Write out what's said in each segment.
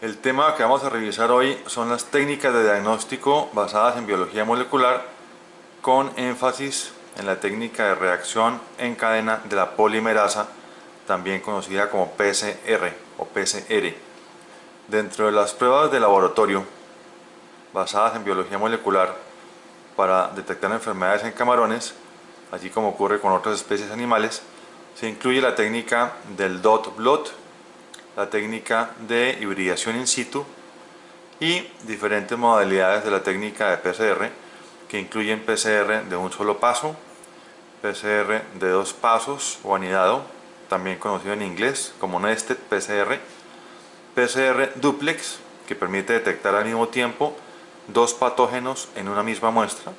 El tema que vamos a revisar hoy son las técnicas de diagnóstico basadas en biología molecular, con énfasis en la técnica de reacción en cadena de la polimerasa, también conocida como PCR o PCR. Dentro de las pruebas de laboratorio basadas en biología molecular para detectar enfermedades en camarones, así como ocurre con otras especies animales, se incluye la técnica del dot blot, la técnica de hibridación in situ y diferentes modalidades de la técnica de PCR, que incluyen PCR de un solo paso, PCR de dos pasos o anidado, también conocido en inglés como nested PCR, PCR duplex, que permite detectar al mismo tiempo dos patógenos en una misma muestra,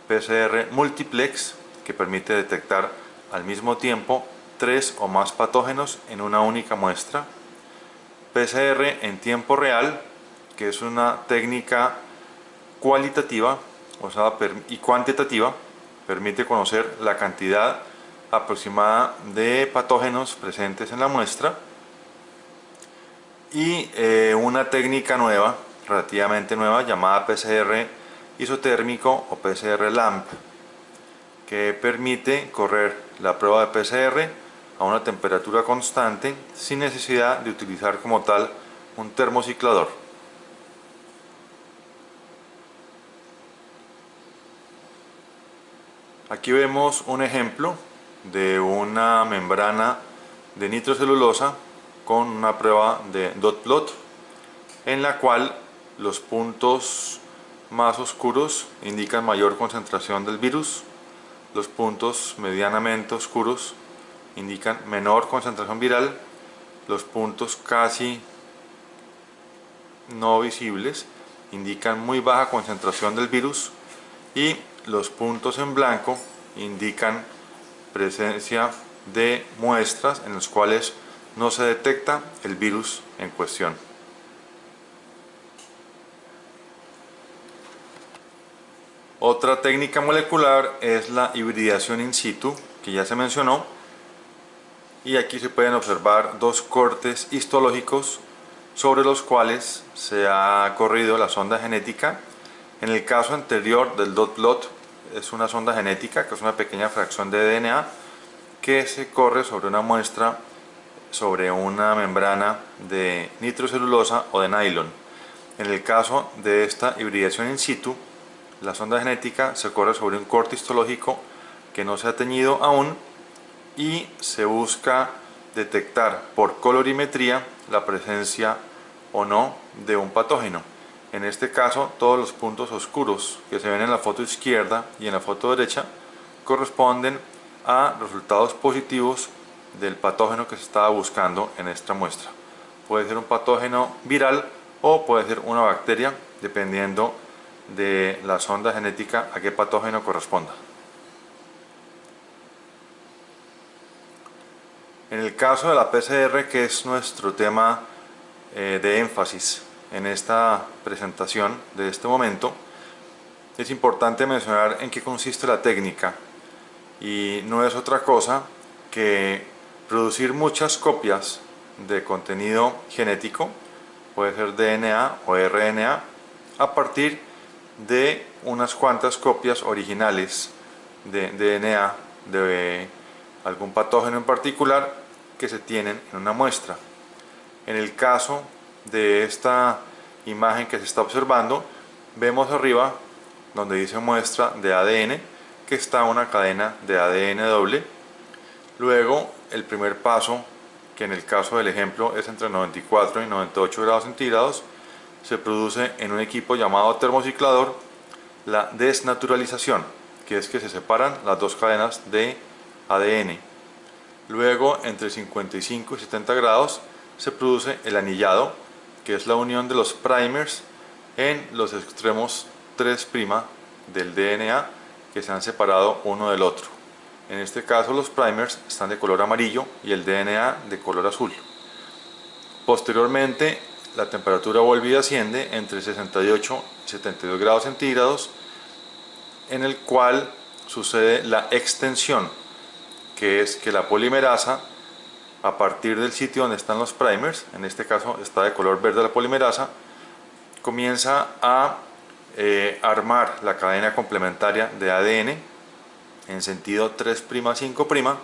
PCR multiplex, que permite detectar al mismo tiempo tres o más patógenos en una única muestra, PCR en tiempo real, que es una técnica cualitativa y cuantitativa, permite conocer la cantidad aproximada de patógenos presentes en la muestra, y una técnica nueva, relativamente nueva, llamada PCR isotérmico o PCR LAMP, que permite correr la prueba de PCR a una temperatura constante sin necesidad de utilizar como tal un termociclador. Aquí vemos un ejemplo de una membrana de nitrocelulosa con una prueba de dot plot, en la cual los puntos más oscuros indican mayor concentración del virus, los puntos medianamente oscuros indican menor concentración viral, los puntos casi no visibles indican muy baja concentración del virus, y los puntos en blanco indican presencia de muestras en las cuales no se detecta el virus en cuestión. Otra técnica molecular es la hibridación in situ, que ya se mencionó, y aquí se pueden observar dos cortes histológicos sobre los cuales se ha corrido la sonda genética. En el caso anterior del dot plot es una sonda genética, que es una pequeña fracción de DNA que se corre sobre una muestra, sobre una membrana de nitrocelulosa o de nylon. En el caso de esta hibridación in situ, la sonda genética se corre sobre un corte histológico que no se ha teñido aún, y se busca detectar por colorimetría la presencia o no de un patógeno. En este caso, todos los puntos oscuros que se ven en la foto izquierda y en la foto derecha corresponden a resultados positivos del patógeno que se estaba buscando en esta muestra. Puede ser un patógeno viral o puede ser una bacteria, dependiendo de la sonda genética a qué patógeno corresponda. En el caso de la PCR, que es nuestro tema de énfasis en esta presentación de este momento, es importante mencionar en qué consiste la técnica, y no es otra cosa que producir muchas copias de contenido genético, puede ser DNA o RNA, a partir de unas cuantas copias originales de DNA de algún patógeno en particular que se tienen en una muestra. En el caso de esta imagen que se está observando, vemos arriba, donde dice muestra de ADN, que está una cadena de ADN doble. Luego, el primer paso, que en el caso del ejemplo es entre 94 y 98 grados centígrados, se produce en un equipo llamado termociclador la desnaturalización, que es que se separan las dos cadenas de ADN. Luego, entre 55 y 70 grados, se produce el anillado, que es la unión de los primers en los extremos 3' del DNA, que se han separado uno del otro. En este caso, los primers están de color amarillo y el DNA de color azul. Posteriormente, la temperatura vuelve y asciende entre 68 y 72 grados centígrados, en el cual sucede la extensión, que es que la polimerasa a partir del sitio donde están los primers, en este caso está de color verde la polimerasa, comienza a armar la cadena complementaria de ADN en sentido 3'-5',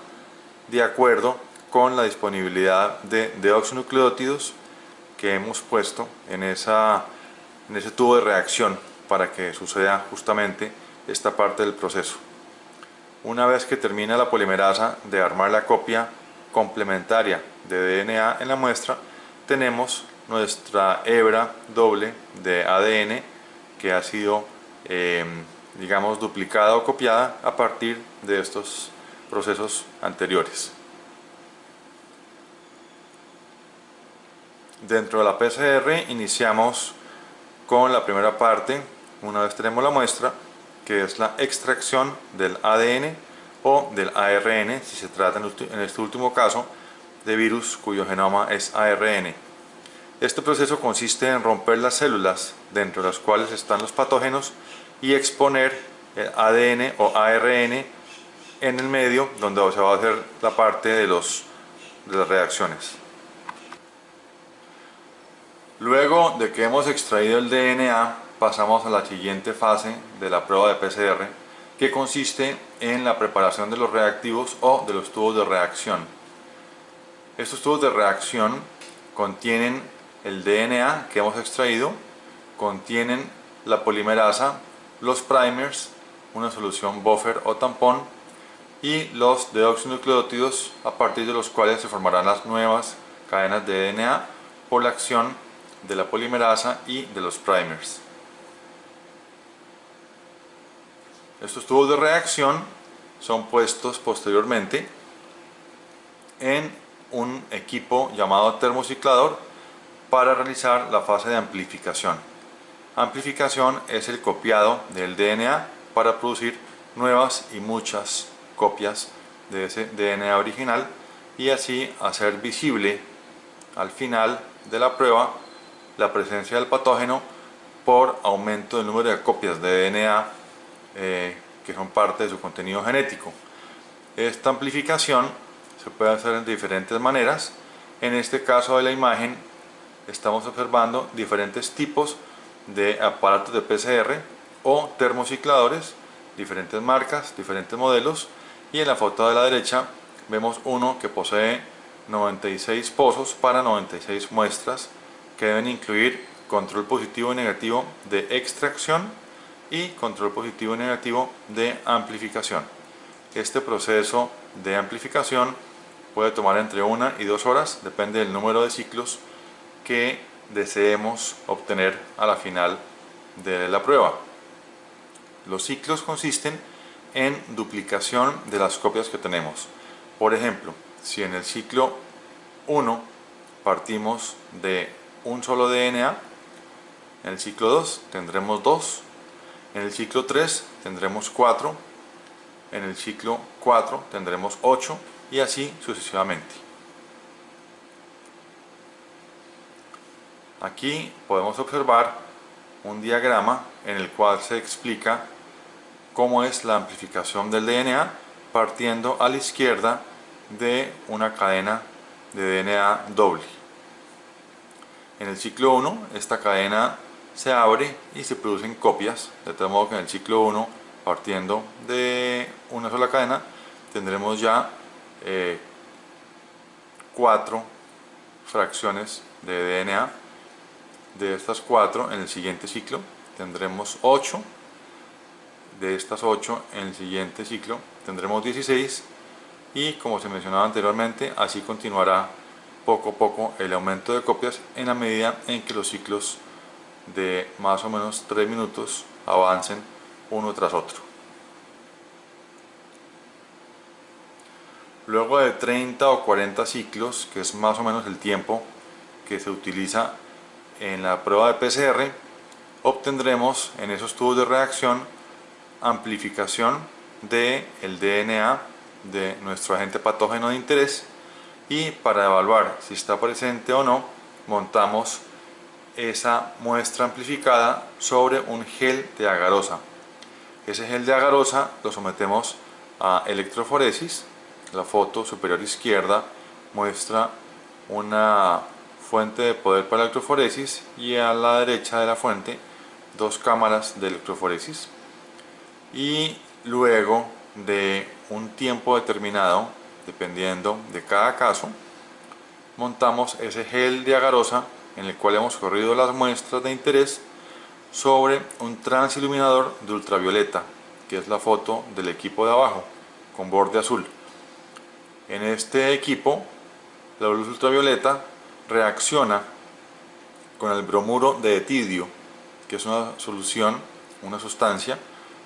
de acuerdo con la disponibilidad de deoxonucleótidos que hemos puesto en ese tubo de reacción para que suceda justamente esta parte del proceso. Una vez que termina la polimerasa de armar la copia complementaria de DNA en la muestra, tenemos nuestra hebra doble de ADN que ha sido digamos duplicada o copiada a partir de estos procesos anteriores. Dentro de la PCR iniciamos con la primera parte, una vez tenemos la muestra, que es la extracción del ADN o del ARN, si se trata en este último caso de virus cuyo genoma es ARN. Este proceso consiste en romper las células dentro de las cuales están los patógenos y exponer el ADN o ARN en el medio donde se va a hacer la parte de las reacciones. Luego de que hemos extraído el DNA, pasamos a la siguiente fase de la prueba de PCR, que consiste en la preparación de los reactivos o de los tubos de reacción. Estos tubos de reacción contienen el DNA que hemos extraído, contienen la polimerasa, los primers, una solución buffer o tampón y los deoxonucleótidos a partir de los cuales se formarán las nuevas cadenas de DNA por la acción de la polimerasa y de los primers. Estos tubos de reacción son puestos posteriormente en un equipo llamado termociclador para realizar la fase de amplificación. Amplificación es el copiado del DNA para producir nuevas y muchas copias de ese DNA original y así hacer visible al final de la prueba la presencia del patógeno por aumento del número de copias de DNA que son parte de su contenido genético. Esta amplificación se puede hacer de diferentes maneras. En este caso de la imagen estamos observando diferentes tipos de aparatos de PCR o termocicladores, diferentes marcas, diferentes modelos, y en la foto de la derecha vemos uno que posee 96 pozos para 96 muestras que deben incluir control positivo y negativo de extracción y control positivo y negativo de amplificación. Este proceso de amplificación puede tomar entre 1 y 2 horas, depende del número de ciclos que deseemos obtener a la final de la prueba. Los ciclos consisten en duplicación de las copias que tenemos. Por ejemplo, si en el ciclo 1 partimos de un solo DNA, en el ciclo 2 tendremos 2, en el ciclo 3 tendremos 4, en el ciclo 4 tendremos 8 y así sucesivamente. Aquí podemos observar un diagrama en el cual se explica cómo es la amplificación del DNA partiendo a la izquierda de una cadena de DNA doble. En el ciclo 1 esta cadena se abre y se producen copias, de tal modo que en el ciclo 1, partiendo de una sola cadena, tendremos ya 4 fracciones de DNA. De estas 4 en el siguiente ciclo tendremos 8, de estas 8 en el siguiente ciclo tendremos 16 y, como se mencionaba anteriormente, así continuará poco a poco el aumento de copias en la medida en que los ciclos de más o menos 3 minutos avancen uno tras otro. Luego de 30 o 40 ciclos, que es más o menos el tiempo que se utiliza en la prueba de PCR, obtendremos en esos tubos de reacción amplificación del DNA de nuestro agente patógeno de interés, y para evaluar si está presente o no montamos esa muestra amplificada sobre un gel de agarosa. Ese gel de agarosa lo sometemos a electroforesis. La foto superior izquierda muestra una fuente de poder para electroforesis y a la derecha de la fuente dos cámaras de electroforesis. Y luego de un tiempo determinado, dependiendo de cada caso, montamos ese gel de agarosa en el cual hemos corrido las muestras de interés sobre un transiluminador de ultravioleta, que es la foto del equipo de abajo con borde azul. En este equipo la luz ultravioleta reacciona con el bromuro de etidio, que es una solución, una sustancia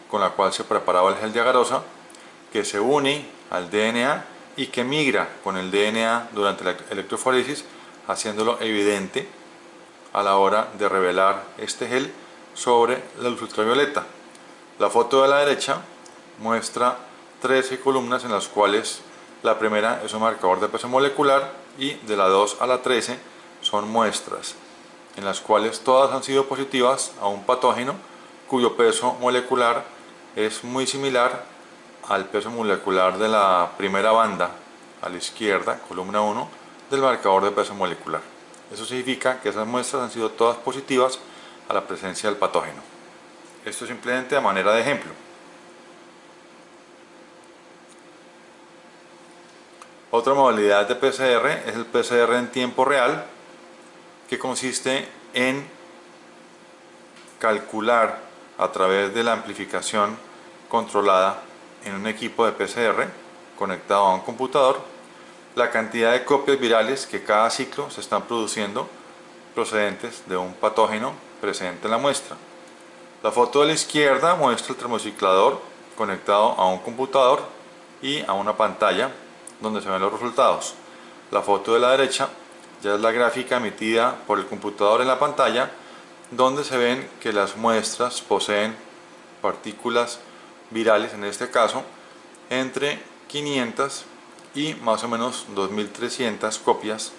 con la cual se preparaba el gel de agarosa, que se une al DNA y que migra con el DNA durante la electroforesis, haciéndolo evidente a la hora de revelar este gel sobre la luz ultravioleta. La foto de la derecha muestra 13 columnas en las cuales la primera es un marcador de peso molecular y de la 2 a la 13 son muestras, en las cuales todas han sido positivas a un patógeno cuyo peso molecular es muy similar al peso molecular de la primera banda a la izquierda, columna 1, del marcador de peso molecular. Eso significa que esas muestras han sido todas positivas a la presencia del patógeno. Esto simplemente a manera de ejemplo. Otra modalidad de PCR es el PCR en tiempo real, que consiste en calcular a través de la amplificación controlada en un equipo de PCR conectado a un computador la cantidad de copias virales que cada ciclo se están produciendo procedentes de un patógeno presente en la muestra. La foto de la izquierda muestra el termociclador conectado a un computador y a una pantalla donde se ven los resultados. La foto de la derecha ya es la gráfica emitida por el computador en la pantalla, donde se ven que las muestras poseen partículas virales, en este caso, entre 500 y más o menos 2300 copias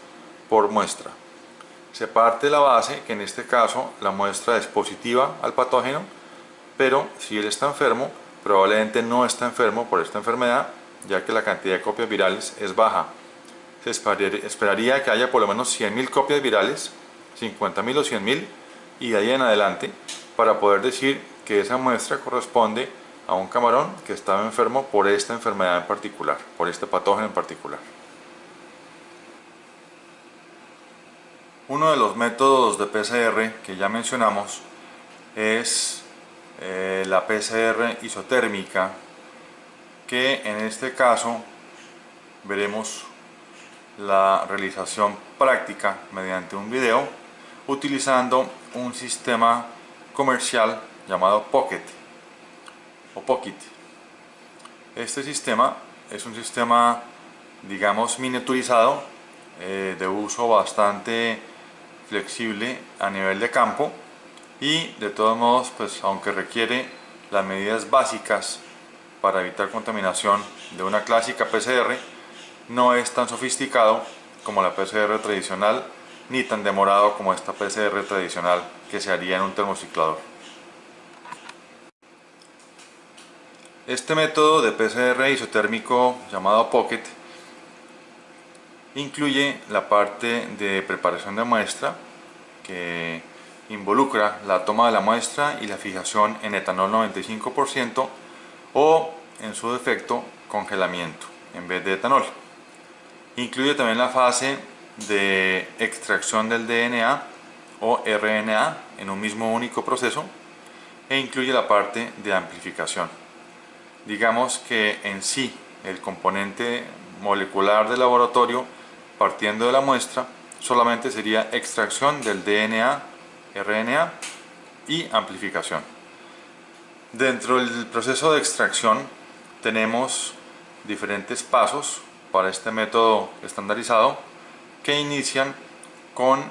por muestra. Se parte de la base que en este caso la muestra es positiva al patógeno, pero si él está enfermo, probablemente no está enfermo por esta enfermedad, ya que la cantidad de copias virales es baja. Se esperaría que haya por lo menos 100.000 copias virales, 50.000 o 100.000, y de ahí en adelante, para poder decir que esa muestra corresponde a un camarón que estaba enfermo por esta enfermedad en particular, por este patógeno en particular. Uno de los métodos de PCR que ya mencionamos es la PCR isotérmica, que en este caso veremos la realización práctica mediante un video utilizando un sistema comercial llamado Pocket o Pocket. Este sistema es un sistema, digamos, miniaturizado, de uso bastante flexible a nivel de campo, y de todos modos, pues aunque requiere las medidas básicas para evitar contaminación de una clásica PCR, no es tan sofisticado como la PCR tradicional, ni tan demorado como esta PCR tradicional que se haría en un termociclador. Este método de PCR isotérmico llamado Pocket incluye la parte de preparación de muestra, que involucra la toma de la muestra y la fijación en etanol 95% o, en su defecto, congelamiento en vez de etanol. Incluye también la fase de extracción del DNA o RNA en un mismo único proceso, e incluye la parte de amplificación. Digamos que en sí el componente molecular del laboratorio, partiendo de la muestra, solamente sería extracción del DNA, RNA y amplificación. Dentro del proceso de extracción tenemos diferentes pasos para este método estandarizado, que inician con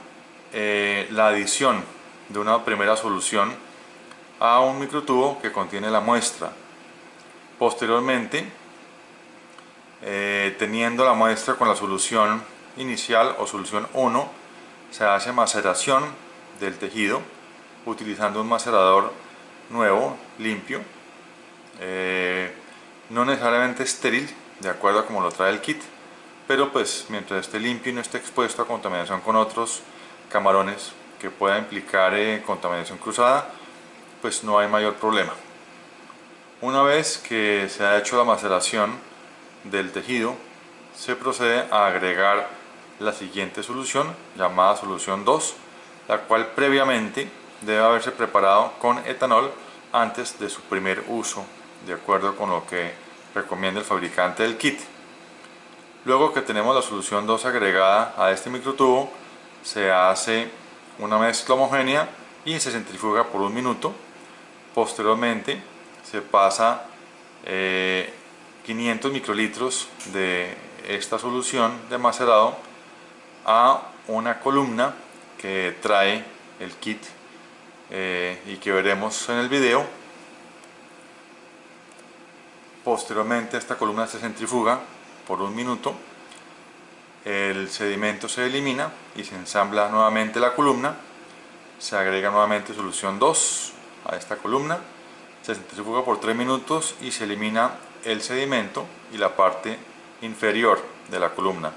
la adición de una primera solución a un microtubo que contiene la muestra. Posteriormente, teniendo la muestra con la solución inicial o solución 1, se hace maceración del tejido utilizando un macerador nuevo, limpio, no necesariamente estéril, de acuerdo a como lo trae el kit, pero pues mientras esté limpio y no esté expuesto a contaminación con otros camarones que pueda implicar contaminación cruzada, pues no hay mayor problema. Una vez que se ha hecho la maceración del tejido, se procede a agregar la siguiente solución, llamada solución 2, la cual previamente debe haberse preparado con etanol antes de su primer uso, de acuerdo con lo que recomienda el fabricante del kit. Luego que tenemos la solución 2 agregada a este microtubo, se hace una mezcla homogénea y se centrifuga por 1 minuto. Posteriormente se pasa 500 microlitros de esta solución de macerado a una columna que trae el kit y que veremos en el video. Posteriormente esta columna se centrifuga por 1 minuto, el sedimento se elimina y se ensambla nuevamente la columna, se agrega nuevamente solución 2 a esta columna, se centrifuga por 3 minutos y se elimina el sedimento y la parte inferior de la columna.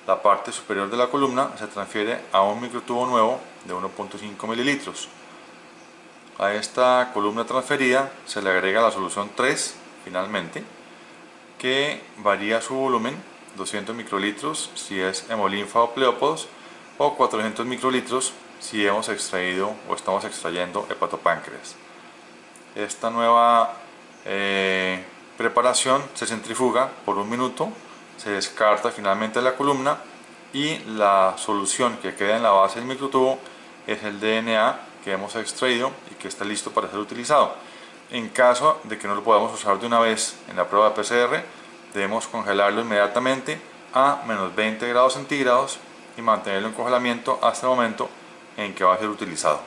La parte superior de la columna se transfiere a un microtubo nuevo de 1.5 mililitros. A esta columna transferida se le agrega la solución 3 finalmente, que varía su volumen, 200 microlitros si es hemolinfa o pleópodos, o 400 microlitros si hemos extraído o estamos extrayendo hepatopáncreas. Esta nueva preparación se centrifuga por 1 minuto, se descarta finalmente la columna y la solución que queda en la base del microtubo es el DNA que hemos extraído y que está listo para ser utilizado. En caso de que no lo podamos usar de una vez en la prueba de PCR, debemos congelarlo inmediatamente a menos 20 grados centígrados y mantenerlo en congelamiento hasta el momento en que va a ser utilizado.